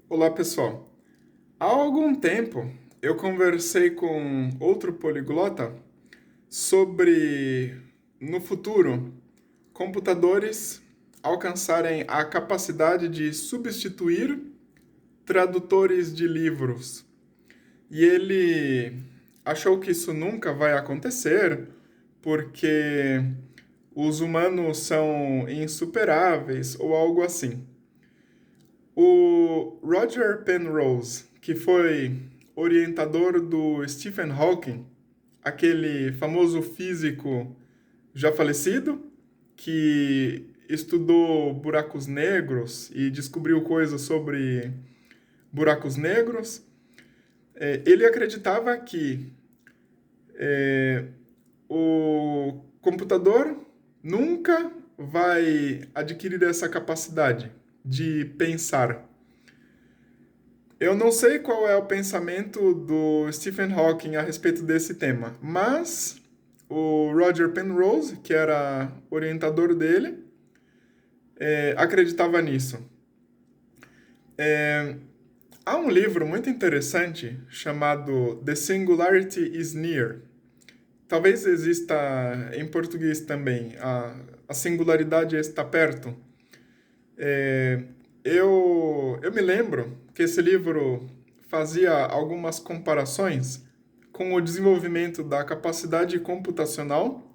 Olá, pessoal. Há algum tempo eu conversei com outro poliglota sobre, no futuro, computadores alcançarem a capacidade de substituir tradutores de livros. E ele achou que isso nunca vai acontecer porque os humanos são insuperáveis ou algo assim. O Roger Penrose, que foi orientador do Stephen Hawking, aquele famoso físico já falecido, que estudou buracos negros e descobriu coisas sobre buracos negros, ele acreditava que o computador nunca vai adquirir essa capacidade de pensar. Eu não sei qual é o pensamento do Stephen Hawking a respeito desse tema, mas o Roger Penrose, que era orientador dele, acreditava nisso. Há um livro muito interessante chamado The Singularity is Near. Talvez exista em português também, a singularidade está perto. Eu me lembro que esse livro fazia algumas comparações com o desenvolvimento da capacidade computacional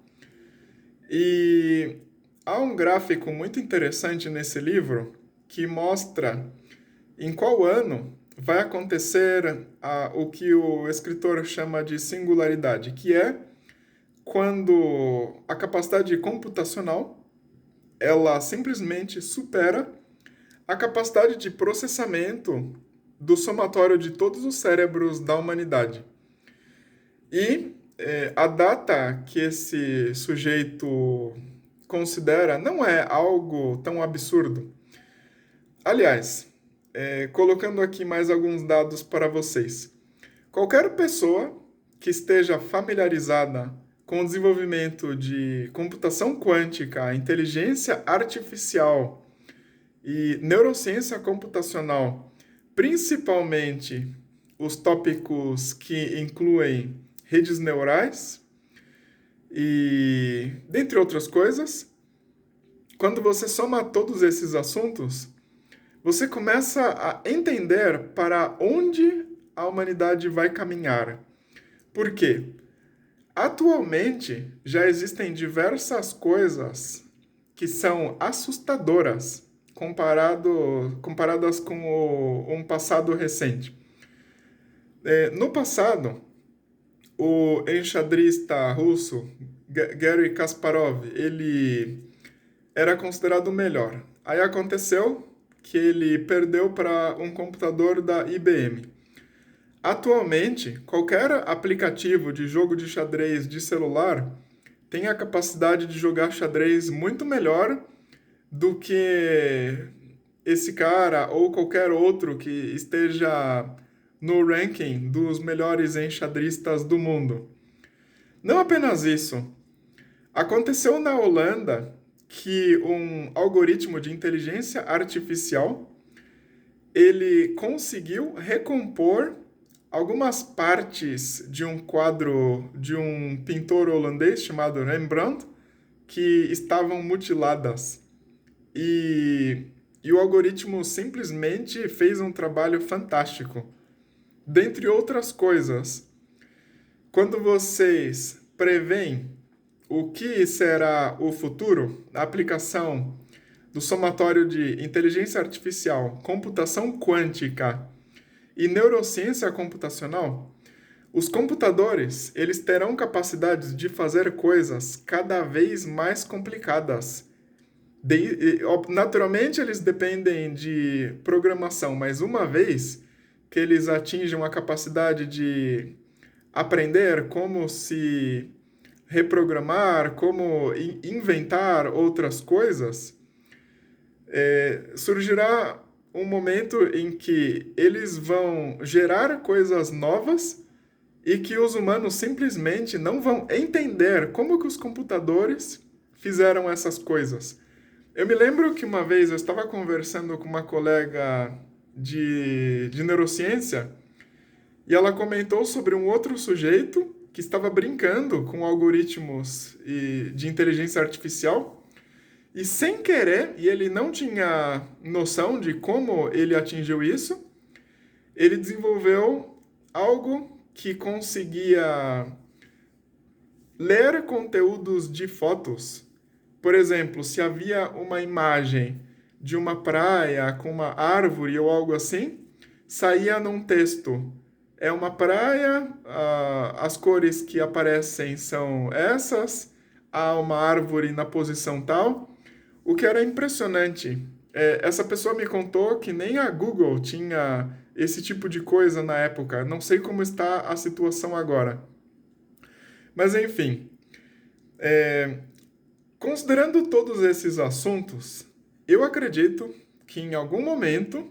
e há um gráfico muito interessante nesse livro que mostra em qual ano vai acontecer o que o escritor chama de singularidade, que é quando a capacidade computacional ela simplesmente supera a capacidade de processamento do somatório de todos os cérebros da humanidade. E a data que esse sujeito considera não é algo tão absurdo. Aliás, colocando aqui mais alguns dados para vocês. Qualquer pessoa que esteja familiarizada com o desenvolvimento de computação quântica, inteligência artificial e neurociência computacional, principalmente os tópicos que incluem redes neurais e dentre outras coisas, quando você soma todos esses assuntos, você começa a entender para onde a humanidade vai caminhar. Por quê? Atualmente já existem diversas coisas que são assustadoras comparadas com um passado recente. No passado, o enxadrista russo Garry Kasparov, ele era considerado o melhor. Aí aconteceu que ele perdeu para um computador da IBM. Atualmente, qualquer aplicativo de jogo de xadrez de celular tem a capacidade de jogar xadrez muito melhor do que esse cara ou qualquer outro que esteja no ranking dos melhores enxadristas do mundo. Não apenas isso. Aconteceu na Holanda que um algoritmo de inteligência artificial ele conseguiu recompor algumas partes de um quadro de um pintor holandês chamado Rembrandt que estavam mutiladas. E, e o algoritmo simplesmente fez um trabalho fantástico. Dentre outras coisas, quando vocês preveem o que será o futuro, a aplicação do somatório de inteligência artificial, computação quântica e neurociência computacional, os computadores, eles terão capacidades de fazer coisas cada vez mais complicadas. Naturalmente, eles dependem de programação, mas uma vez que eles atinjam a capacidade de aprender como se reprogramar, como inventar outras coisas, surgirá um momento em que eles vão gerar coisas novas e que os humanos simplesmente não vão entender como que os computadores fizeram essas coisas. Eu me lembro que uma vez eu estava conversando com uma colega de neurociência, e ela comentou sobre um outro sujeito que estava brincando com algoritmos de inteligência artificial e sem querer, e ele não tinha noção de como ele atingiu isso, ele desenvolveu algo que conseguia ler conteúdos de fotos. Por exemplo, se havia uma imagem de uma praia com uma árvore ou algo assim, saía num texto. É uma praia, as cores que aparecem são essas, há uma árvore na posição tal. O que era impressionante, essa pessoa me contou que nem a Google tinha esse tipo de coisa na época. Não sei como está a situação agora. Mas enfim, considerando todos esses assuntos, eu acredito que em algum momento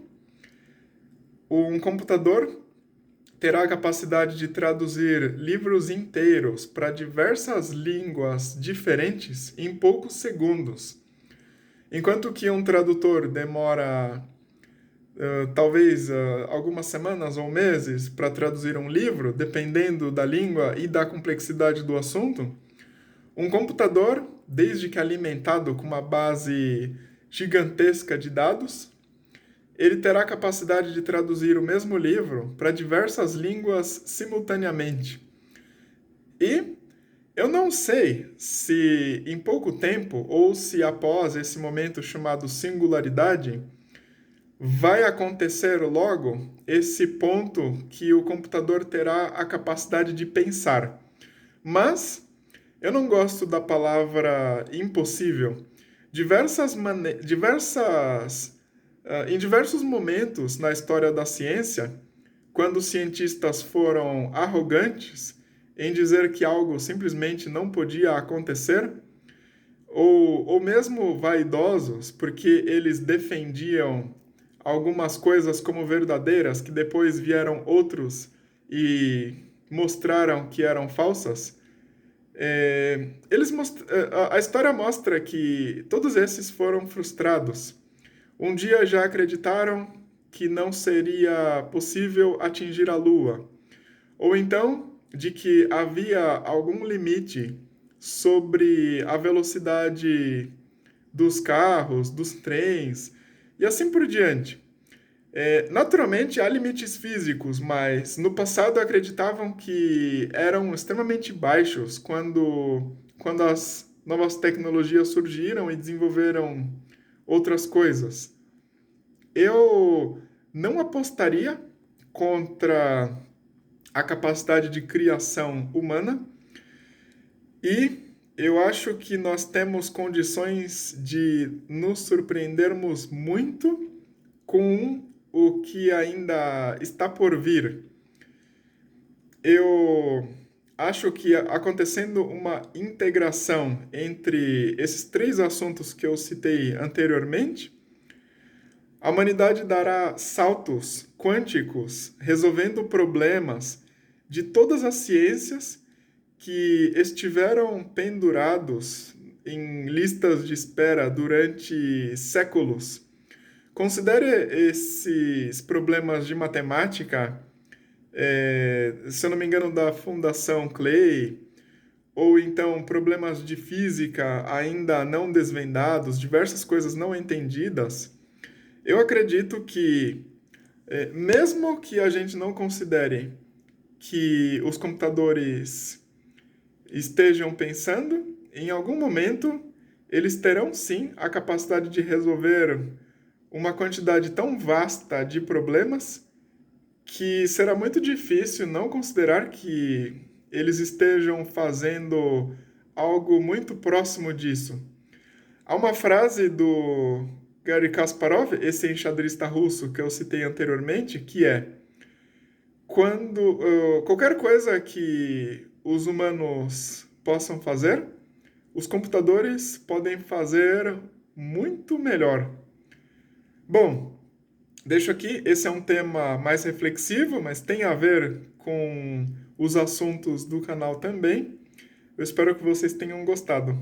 um computador terá a capacidade de traduzir livros inteiros para diversas línguas diferentes em poucos segundos. Enquanto que um tradutor demora talvez algumas semanas ou meses para traduzir um livro, dependendo da língua e da complexidade do assunto, um computador, desde que alimentado com uma base gigantesca de dados, ele terá a capacidade de traduzir o mesmo livro para diversas línguas simultaneamente. E eu não sei se em pouco tempo ou se após esse momento chamado singularidade vai acontecer logo esse ponto que o computador terá a capacidade de pensar. Mas eu não gosto da palavra impossível. Em diversos momentos na história da ciência, quando os cientistas foram arrogantes em dizer que algo simplesmente não podia acontecer, ou mesmo vaidosos, porque eles defendiam algumas coisas como verdadeiras, que depois vieram outros e mostraram que eram falsas, a história mostra que todos esses foram frustrados. Um dia já acreditaram que não seria possível atingir a Lua, ou então de que havia algum limite sobre a velocidade dos carros, dos trens e assim por diante. Naturalmente, há limites físicos, mas no passado acreditavam que eram extremamente baixos quando as novas tecnologias surgiram e desenvolveram outras coisas. Eu não apostaria contra a capacidade de criação humana e eu acho que nós temos condições de nos surpreendermos muito com o que ainda está por vir. Eu acho que acontecendo uma integração entre esses três assuntos que eu citei anteriormente, a humanidade dará saltos quânticos resolvendo problemas de todas as ciências que estiveram pendurados em listas de espera durante séculos. Considere esses problemas de matemática, se eu não me engano, da Fundação Clay, ou então problemas de física ainda não desvendados, diversas coisas não entendidas. Eu acredito que, mesmo que a gente não considere que os computadores estejam pensando, em algum momento eles terão sim a capacidade de resolver uma quantidade tão vasta de problemas que será muito difícil não considerar que eles estejam fazendo algo muito próximo disso. Há uma frase do Garry Kasparov, esse enxadrista russo que eu citei anteriormente, que é: quando qualquer coisa que os humanos possam fazer, os computadores podem fazer muito melhor. Bom, deixo aqui, esse é um tema mais reflexivo, mas tem a ver com os assuntos do canal também. Eu espero que vocês tenham gostado.